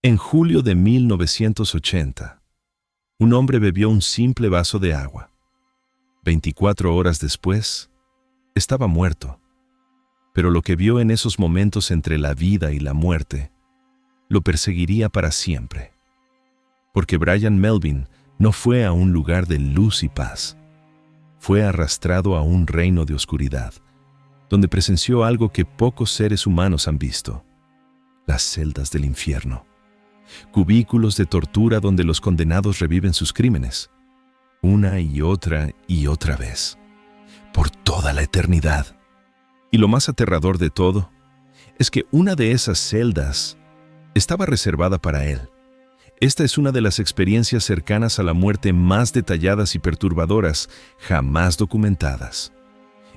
En julio de 1980, un hombre bebió un simple vaso de agua. 24 horas después, estaba muerto. Pero lo que vio en esos momentos entre la vida y la muerte, lo perseguiría para siempre. Porque Brian Melvin no fue a un lugar de luz y paz. Fue arrastrado a un reino de oscuridad, donde presenció algo que pocos seres humanos han visto: las celdas del infierno. Cubículos de tortura donde los condenados reviven sus crímenes, una y otra vez, por toda la eternidad. Y lo más aterrador de todo es que una de esas celdas estaba reservada para él. Esta es una de las experiencias cercanas a la muerte más detalladas y perturbadoras jamás documentadas.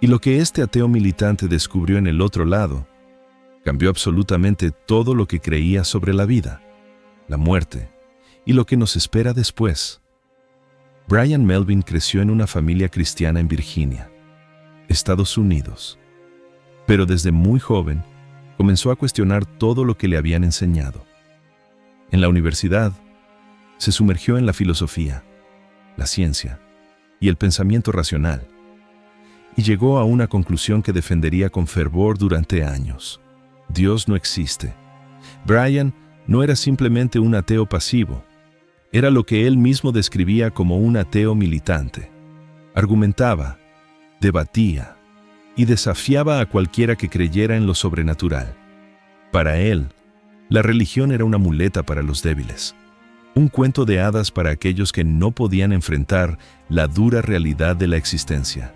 Y lo que este ateo militante descubrió en el otro lado cambió absolutamente todo lo que creía sobre la vida, la muerte y lo que nos espera después. Brian Melvin creció en una familia cristiana en Virginia, Estados Unidos. Pero desde muy joven comenzó a cuestionar todo lo que le habían enseñado. En la universidad, se sumergió en la filosofía, la ciencia y el pensamiento racional, y llegó a una conclusión que defendería con fervor durante años: Dios no existe. Brian no era simplemente un ateo pasivo, era lo que él mismo describía como un ateo militante. Argumentaba, debatía y desafiaba a cualquiera que creyera en lo sobrenatural. Para él, la religión era una muleta para los débiles, un cuento de hadas para aquellos que no podían enfrentar la dura realidad de la existencia.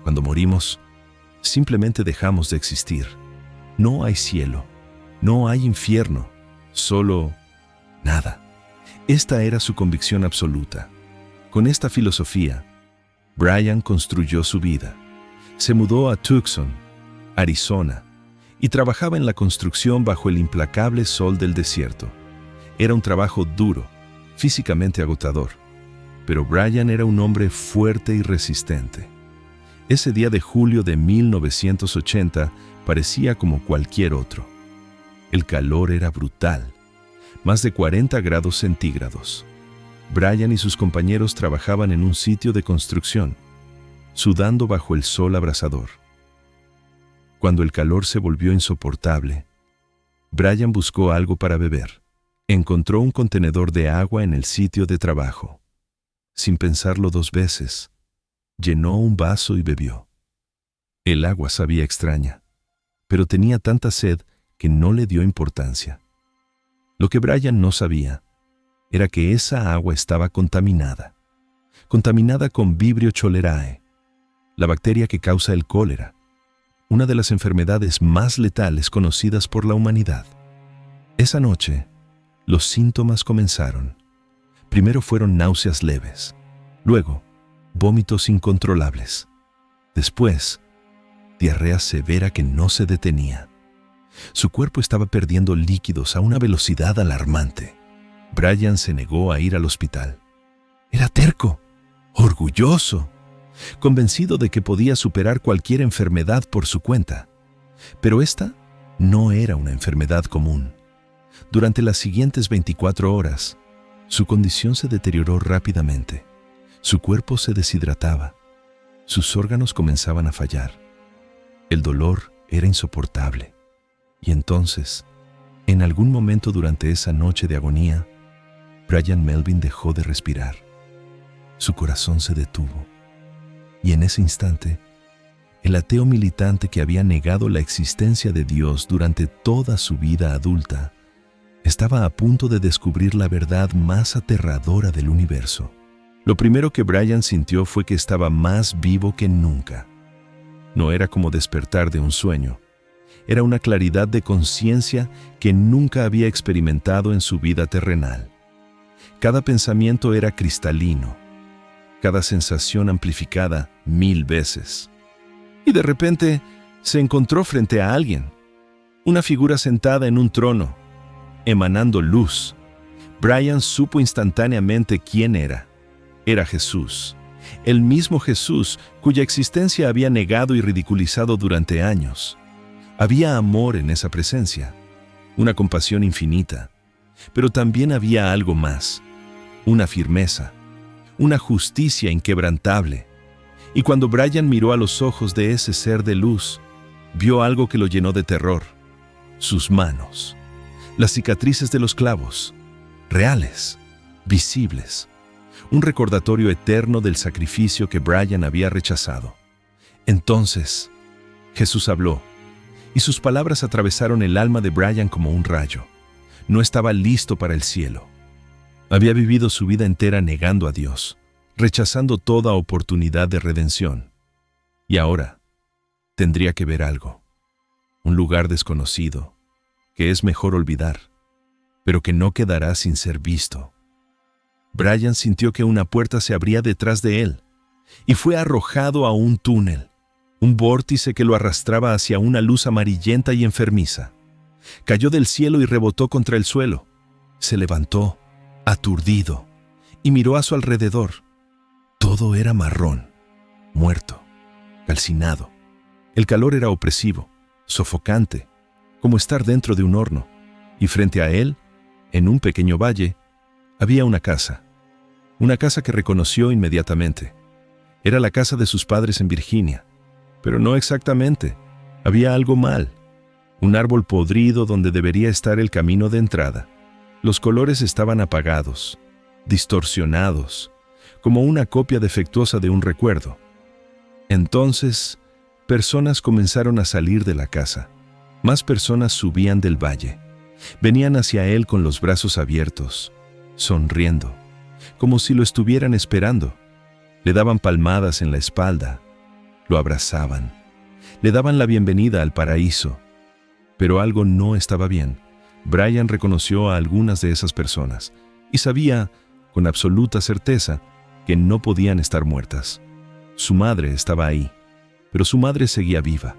Cuando morimos, simplemente dejamos de existir. No hay cielo, no hay infierno, solo nada. Esta era su convicción absoluta. Con esta filosofía, Brian construyó su vida. Se mudó a Tucson, Arizona, y trabajaba en la construcción bajo el implacable sol del desierto. Era un trabajo duro, físicamente agotador, pero Brian era un hombre fuerte y resistente. Ese día de julio de 1980 parecía como cualquier otro. El calor era brutal, más de 40 grados centígrados. Brian y sus compañeros trabajaban en un sitio de construcción, sudando bajo el sol abrasador. Cuando el calor se volvió insoportable, Brian buscó algo para beber. Encontró un contenedor de agua en el sitio de trabajo. Sin pensarlo dos veces, llenó un vaso y bebió. El agua sabía extraña, pero tenía tanta sed que no le dio importancia. Lo que Brian no sabía era que esa agua estaba contaminada con Vibrio cholerae, la bacteria que causa el cólera, una de las enfermedades más letales conocidas por la humanidad. Esa noche, los síntomas comenzaron. Primero fueron náuseas leves, luego vómitos incontrolables, después diarrea severa que no se detenía. Su cuerpo estaba perdiendo líquidos a una velocidad alarmante. Brian se negó a ir al hospital. Era terco, orgulloso, convencido de que podía superar cualquier enfermedad por su cuenta. Pero esta no era una enfermedad común. Durante las siguientes 24 horas, su condición se deterioró rápidamente. Su cuerpo se deshidrataba. Sus órganos comenzaban a fallar. El dolor era insoportable. Y entonces, en algún momento durante esa noche de agonía, Brian Melvin dejó de respirar. Su corazón se detuvo. Y en ese instante, el ateo militante que había negado la existencia de Dios durante toda su vida adulta, estaba a punto de descubrir la verdad más aterradora del universo. Lo primero que Brian sintió fue que estaba más vivo que nunca. No era como despertar de un sueño. Era una claridad de conciencia que nunca había experimentado en su vida terrenal. Cada pensamiento era cristalino, cada sensación amplificada 1000 veces. Y de repente se encontró frente a alguien, una figura sentada en un trono, emanando luz. Brian supo instantáneamente quién era. Era Jesús, el mismo Jesús cuya existencia había negado y ridiculizado durante años. Había amor en esa presencia, una compasión infinita, Pero también había algo más, una firmeza, una justicia inquebrantable. Y cuando Brian miró a los ojos de ese ser de luz, vio algo que lo llenó de terror. Sus manos, las cicatrices de los clavos, reales, visibles. Un recordatorio eterno del sacrificio que Brian había rechazado. Entonces, Jesús habló, y sus palabras atravesaron el alma de Brian como un rayo. No estaba listo para el cielo. Había vivido su vida entera negando a Dios, rechazando toda oportunidad de redención. Y ahora, tendría que ver algo. Un lugar desconocido, que es mejor olvidar, pero que no quedará sin ser visto. Brian sintió que una puerta se abría detrás de él, y fue arrojado a un túnel, un vórtice que lo arrastraba hacia una luz amarillenta y enfermiza. Cayó del cielo y rebotó contra el suelo. Se levantó, aturdido, y miró a su alrededor. Todo era marrón, muerto, calcinado. El calor era opresivo, sofocante, como estar dentro de un horno, y frente a él, en un pequeño valle, había una casa que reconoció inmediatamente. Era la casa de sus padres en Virginia, pero no exactamente. Había algo mal. Un árbol podrido donde debería estar el camino de entrada. Los colores estaban apagados, distorsionados, como una copia defectuosa de un recuerdo. Entonces, personas comenzaron a salir de la casa. Más personas subían del valle. Venían hacia él con los brazos abiertos, sonriendo, como si lo estuvieran esperando. Le daban palmadas en la espalda, lo abrazaban, le daban la bienvenida al paraíso. Pero algo no estaba bien. Brian reconoció a algunas de esas personas y sabía, con absoluta certeza, que no podían estar muertas. Su madre estaba ahí, pero su madre seguía viva.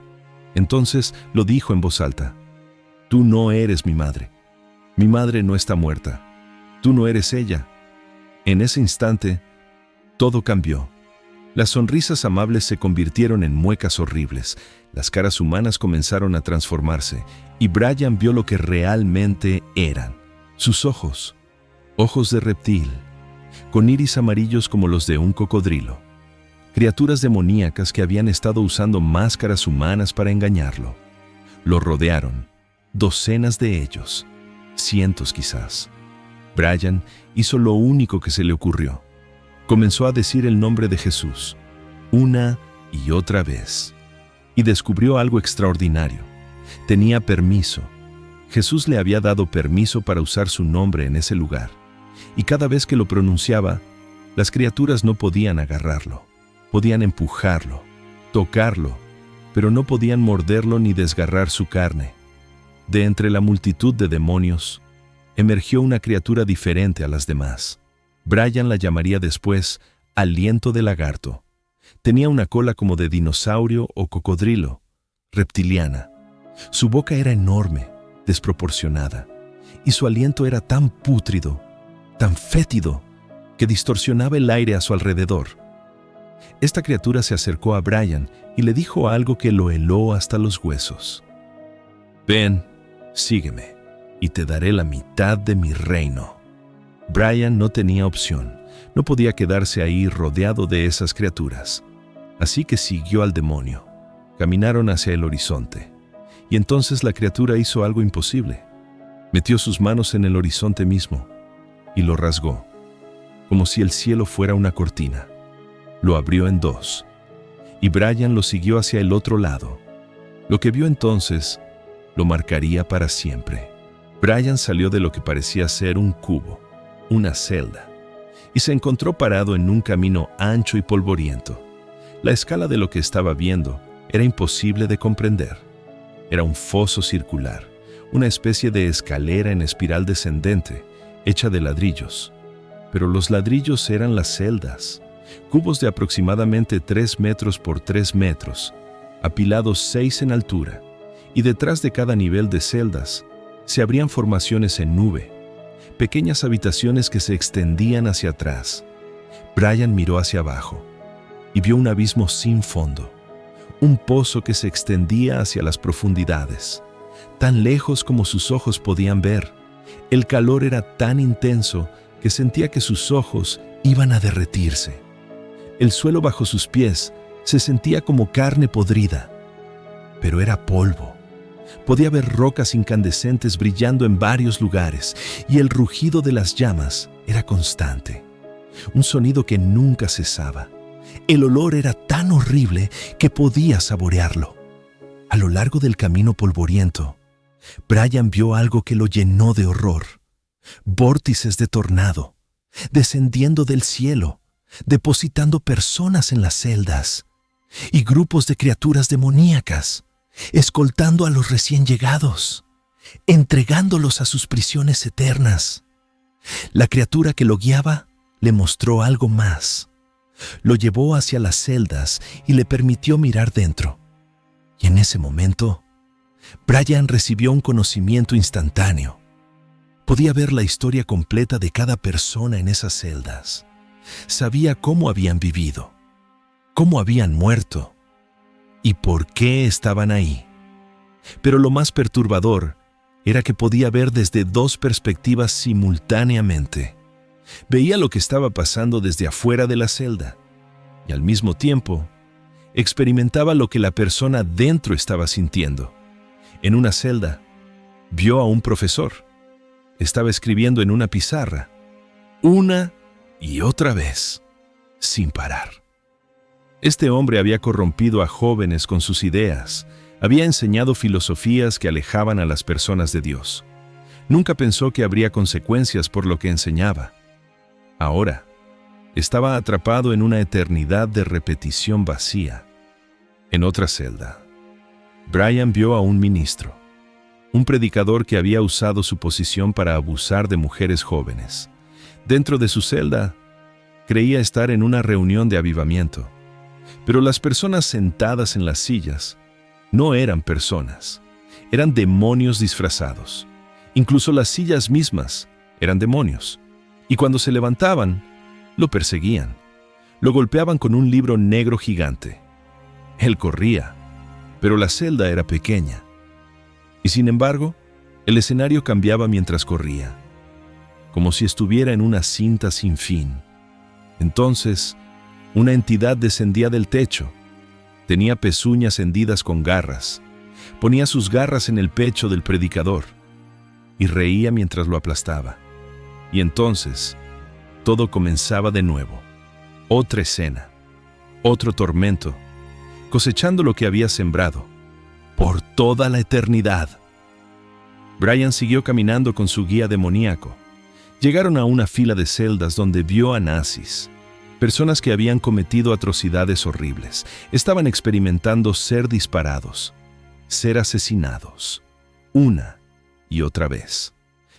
Entonces lo dijo en voz alta: «Tú no eres mi madre. Mi madre no está muerta. Tú no eres ella». En ese instante, todo cambió. Las sonrisas amables se convirtieron en muecas horribles. Las caras humanas comenzaron a transformarse, y Brian vio lo que realmente eran. Sus ojos, ojos de reptil, con iris amarillos como los de un cocodrilo. Criaturas demoníacas que habían estado usando máscaras humanas para engañarlo. Lo rodearon, docenas de ellos, cientos quizás. Brian hizo lo único que se le ocurrió. Comenzó a decir el nombre de Jesús, una y otra vez. Y descubrió algo extraordinario. Tenía permiso. Jesús le había dado permiso para usar su nombre en ese lugar. Y cada vez que lo pronunciaba, las criaturas no podían agarrarlo. Podían empujarlo, tocarlo, pero no podían morderlo ni desgarrar su carne. De entre la multitud de demonios, emergió una criatura diferente a las demás. Brian la llamaría después aliento de lagarto. Tenía una cola como de dinosaurio o cocodrilo, reptiliana. Su boca era enorme, desproporcionada, y su aliento era tan pútrido, tan fétido, que distorsionaba el aire a su alrededor. Esta criatura se acercó a Brian y le dijo algo que lo heló hasta los huesos. «Ven, sígueme, y te daré la mitad de mi reino». Brian no tenía opción. No podía quedarse ahí rodeado de esas criaturas. Así que siguió al demonio. Caminaron hacia el horizonte. Y entonces la criatura hizo algo imposible. Metió sus manos en el horizonte mismo y lo rasgó, como si el cielo fuera una cortina. Lo abrió en dos, y Brian lo siguió hacia el otro lado. Lo que vio entonces lo marcaría para siempre. Brian salió de lo que parecía ser un cubo, una celda, y se encontró parado en un camino ancho y polvoriento. La escala de lo que estaba viendo era imposible de comprender. Era un foso circular, una especie de escalera en espiral descendente, hecha de ladrillos. Pero los ladrillos eran las celdas, cubos de aproximadamente 3 metros por 3 metros, apilados 6 en altura, y detrás de cada nivel de celdas se abrían formaciones en nube, pequeñas habitaciones que se extendían hacia atrás. Brian miró hacia abajo y vio un abismo sin fondo, un pozo que se extendía hacia las profundidades, tan lejos como sus ojos podían ver, El calor era tan intenso que sentía que sus ojos iban a derretirse. El suelo bajo sus pies se sentía como carne podrida, pero era polvo. Podía ver rocas incandescentes brillando en varios lugares y el rugido de las llamas era constante, un sonido que nunca cesaba. El olor era tan horrible que podía saborearlo. A lo largo del camino polvoriento, Brian vio algo que lo llenó de horror. Vórtices de tornado, descendiendo del cielo, depositando personas en las celdas, y grupos de criaturas demoníacas, escoltando a los recién llegados, entregándolos a sus prisiones eternas. La criatura que lo guiaba le mostró algo más. Lo llevó hacia las celdas y le permitió mirar dentro. Y en ese momento, Brian recibió un conocimiento instantáneo. Podía ver la historia completa de cada persona en esas celdas. Sabía cómo habían vivido, cómo habían muerto y por qué estaban ahí. Pero lo más perturbador era que podía ver desde dos perspectivas simultáneamente. Veía lo que estaba pasando desde afuera de la celda y al mismo tiempo experimentaba lo que la persona dentro estaba sintiendo. En una celda, vio a un profesor. Estaba escribiendo en una pizarra, una y otra vez, sin parar. Este hombre había corrompido a jóvenes con sus ideas, había enseñado filosofías que alejaban a las personas de Dios. Nunca pensó que habría consecuencias por lo que enseñaba. Ahora, estaba atrapado en una eternidad de repetición vacía. En otra celda, Brian vio a un ministro, un predicador que había usado su posición para abusar de mujeres jóvenes. Dentro de su celda, creía estar en una reunión de avivamiento, pero las personas sentadas en las sillas no eran personas, eran demonios disfrazados. Incluso las sillas mismas eran demonios, y cuando se levantaban, lo perseguían. Lo golpeaban con un libro negro gigante. Él corría, pero la celda era pequeña. Y sin embargo, el escenario cambiaba mientras corría, como si estuviera en una cinta sin fin. Entonces, una entidad descendía del techo. Tenía pezuñas hendidas con garras. Ponía sus garras en el pecho del predicador y reía mientras lo aplastaba. Y entonces, todo comenzaba de nuevo. Otra escena, otro tormento, cosechando lo que había sembrado, por toda la eternidad. Brian siguió caminando con su guía demoníaco. Llegaron a una fila de celdas donde vio a nazis, personas que habían cometido atrocidades horribles. Estaban experimentando ser disparados, ser asesinados, una y otra vez.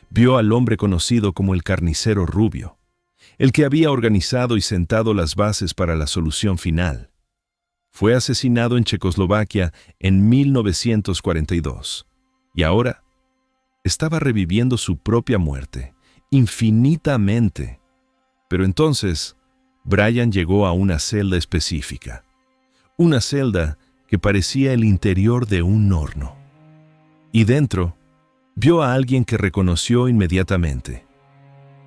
Vio al hombre conocido como el carnicero rubio, el que había organizado y sentado las bases para la solución final. Fue asesinado en Checoslovaquia en 1942 y ahora estaba reviviendo su propia muerte, infinitamente. Pero entonces, Brian llegó a una celda específica, una celda que parecía el interior de un horno. Y dentro, vio a alguien que reconoció inmediatamente: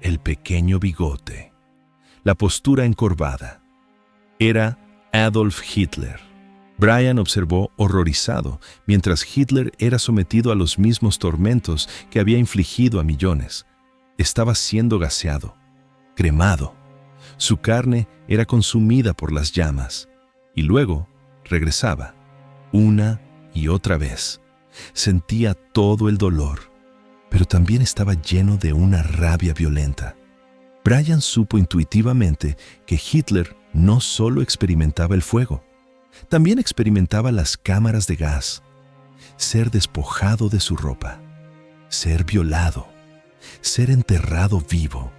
el pequeño bigote, la postura encorvada. Era Adolf Hitler. Brian observó horrorizado mientras Hitler era sometido a los mismos tormentos que había infligido a millones. Estaba siendo gaseado, cremado. Su carne era consumida por las llamas y luego regresaba, una y otra vez. Sentía todo el dolor, pero también estaba lleno de una rabia violenta. Brian supo intuitivamente que Hitler no solo experimentaba el fuego, también experimentaba las cámaras de gas, ser despojado de su ropa, ser violado, ser enterrado vivo.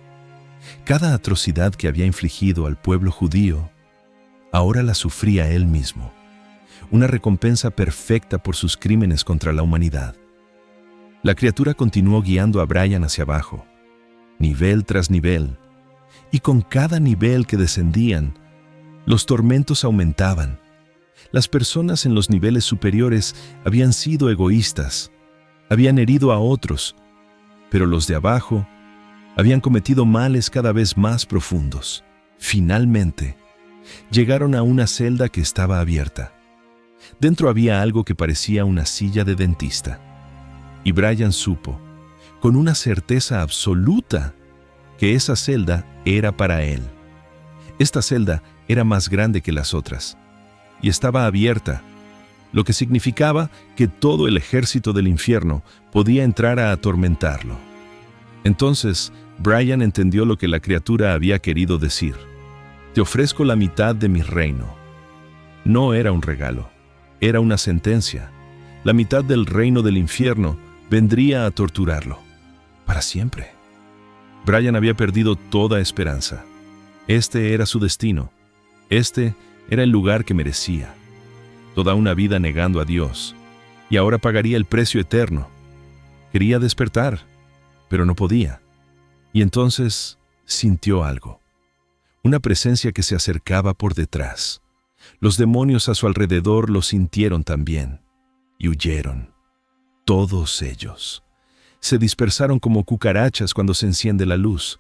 Cada atrocidad que había infligido al pueblo judío, ahora la sufría él mismo, una recompensa perfecta por sus crímenes contra la humanidad. La criatura continuó guiando a Brian hacia abajo, nivel tras nivel, y con cada nivel que descendían, los tormentos aumentaban. Las personas en los niveles superiores habían sido egoístas, habían herido a otros, pero los de abajo habían cometido males cada vez más profundos. Finalmente, llegaron a una celda que estaba abierta. Dentro había algo que parecía una silla de dentista. Y Brian supo, con una certeza absoluta, que esa celda era para él. Esta celda era más grande que las otras, y estaba abierta, lo que significaba que todo el ejército del infierno podía entrar a atormentarlo. Entonces, Brian entendió lo que la criatura había querido decir. Te ofrezco la mitad de mi reino. No era un regalo, era una sentencia. La mitad del reino del infierno vendría a torturarlo, para siempre. Brian había perdido toda esperanza. Este era su destino. Este era el lugar que merecía. Toda una vida negando a Dios, y ahora pagaría el precio eterno. Quería despertar, pero no podía. Y entonces sintió algo. Una presencia que se acercaba por detrás. Los demonios a su alrededor lo sintieron también, y huyeron. Todos ellos. Se dispersaron como cucarachas cuando se enciende la luz.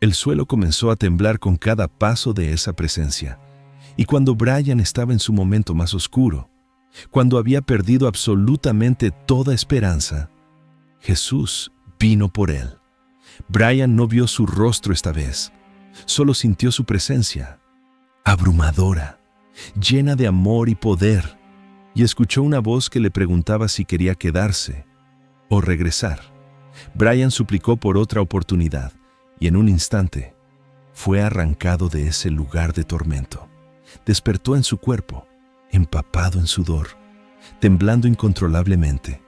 El suelo comenzó a temblar con cada paso de esa presencia. Y cuando Brian estaba en su momento más oscuro, cuando había perdido absolutamente toda esperanza, Jesús vino por él. Brian no vio su rostro esta vez, solo sintió su presencia, abrumadora, llena de amor y poder, y escuchó una voz que le preguntaba si quería quedarse o regresar. Brian suplicó por otra oportunidad, y en un instante fue arrancado de ese lugar de tormento. Despertó en su cuerpo, empapado en sudor, temblando incontrolablemente.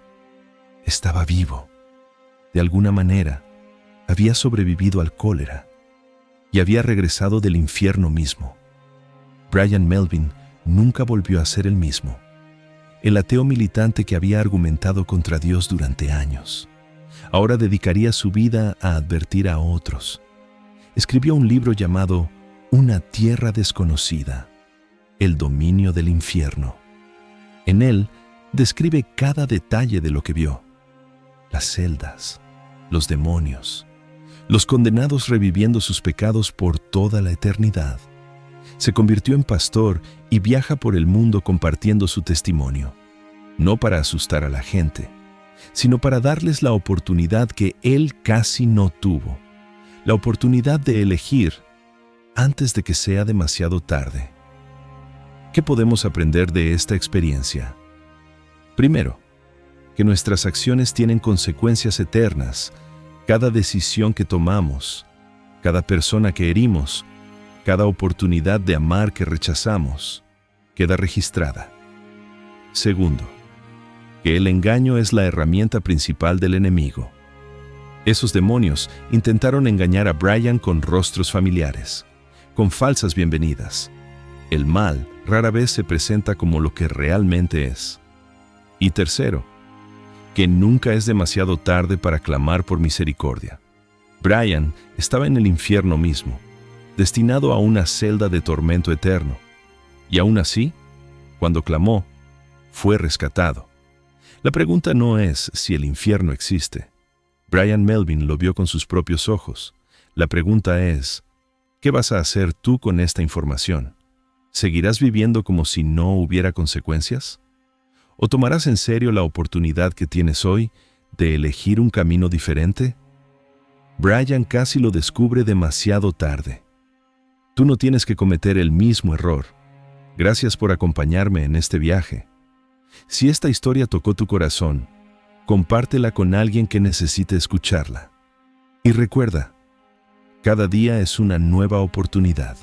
Estaba vivo. De alguna manera, había sobrevivido al cólera y había regresado del infierno mismo. Brian Melvin nunca volvió a ser el mismo. El ateo militante que había argumentado contra Dios durante años, ahora dedicaría su vida a advertir a otros. Escribió un libro llamado Una tierra desconocida, el dominio del infierno. En él describe cada detalle de lo que vio: las celdas, los demonios, los condenados reviviendo sus pecados por toda la eternidad. Se convirtió en pastor y viaja por el mundo compartiendo su testimonio, no para asustar a la gente, sino para darles la oportunidad que él casi no tuvo, la oportunidad de elegir antes de que sea demasiado tarde. ¿Qué podemos aprender de esta experiencia? Primero, que nuestras acciones tienen consecuencias eternas. Cada decisión que tomamos, cada persona que herimos, cada oportunidad de amar que rechazamos, queda registrada. Segundo, que el engaño es la herramienta principal del enemigo. Esos demonios intentaron engañar a Brian con rostros familiares, con falsas bienvenidas. El mal rara vez se presenta como lo que realmente es. Y tercero, que nunca es demasiado tarde para clamar por misericordia. Brian estaba en el infierno mismo, destinado a una celda de tormento eterno. Y aún así, cuando clamó, fue rescatado. La pregunta no es si el infierno existe. Brian Melvin lo vio con sus propios ojos. La pregunta es, ¿qué vas a hacer tú con esta información? ¿Seguirás viviendo como si no hubiera consecuencias? ¿O tomarás en serio la oportunidad que tienes hoy de elegir un camino diferente? Brian casi lo descubre demasiado tarde. Tú no tienes que cometer el mismo error. Gracias por acompañarme en este viaje. Si esta historia tocó tu corazón, compártela con alguien que necesite escucharla. Y recuerda, cada día es una nueva oportunidad.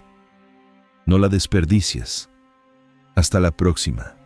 No la desperdicies. Hasta la próxima.